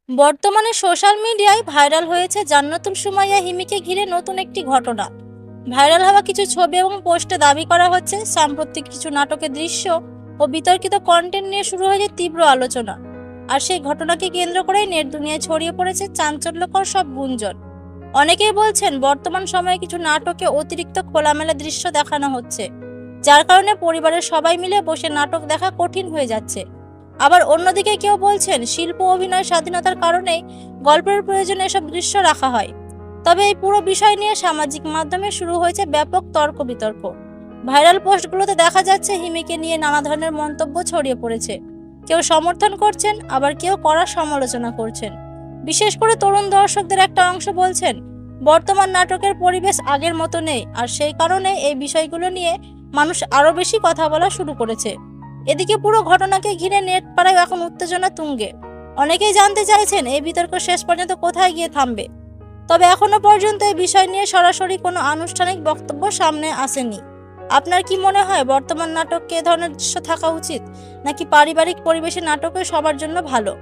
বর্তমানে সোশ্যাল মিডিয়ায় ভাইরাল হয়েছে জান্নাতুল সুমাইয়া হিমিকে ঘিরে নতুন একটি ঘটনা। ভাইরাল হওয়া কিছু ছবি এবং পোস্টে দাবি করা হচ্ছে সাম্প্রতিক কিছু নাটকের দৃশ্য ও বিতর্কিত কন্টেন্ট নিয়ে শুরু হয়েছে তীব্র আলোচনা। আর সেই ঘটনাকে কেন্দ্র করেই নেট দুনিয়ায় ছড়িয়ে পড়েছে চাঞ্চল্যকর সব গুঞ্জন। অনেকেই বলছেন বর্তমান সময়ে কিছু নাটকে অতিরিক্ত খোলামেলা দৃশ্য দেখানো হচ্ছে, যার কারণে পরিবারের সবাই মিলে বসে নাটক দেখা কঠিন হয়ে যাচ্ছে। আবার অন্যদিকে কেউ বলছেন শিল্প অভিনয় স্বাধীনতার কারণেই গল্পের প্রয়োজনে এসব দৃশ্য রাখা হয়। তবে এই পুরো বিষয় নিয়ে সামাজিক মাধ্যমে শুরু হয়েছে ব্যাপক তর্ক বিতর্ক। ভাইরাল পোস্টগুলোতে দেখা যাচ্ছে হিমিকে নিয়ে নানা ধরনের মন্তব্য ছড়িয়ে পড়েছে। কেউ সমর্থন করছেন, আবার কেউ কড়া সমালোচনা করছেন। বিশেষ করে তরুণ দর্শকদের একটা অংশ বলছেন বর্তমান নাটকের পরিবেশ আগের মতো নেই, আর সেই কারণে এই বিষয়গুলো নিয়ে মানুষ আরো বেশি কথা বলা শুরু করেছে। এদিকে পুরো ঘটনাকে ঘিরে নেট পাড়ায় এখন উত্তেজনা তুঙ্গে। অনেকেই জানতে চাইছেন এই বিতর্ক শেষ পর্যন্ত কোথায় গিয়ে থামবে। তবে এখনো পর্যন্ত এই বিষয় নিয়ে সরাসরি কোনো আনুষ্ঠানিক বক্তব্য সামনে আসেনি। আপনার কি মনে হয় বর্তমান নাটকে এ ধরনের দৃশ্য থাকা উচিত, নাকি পারিবারিক পরিবেশে নাটকে সবার জন্য ভালো?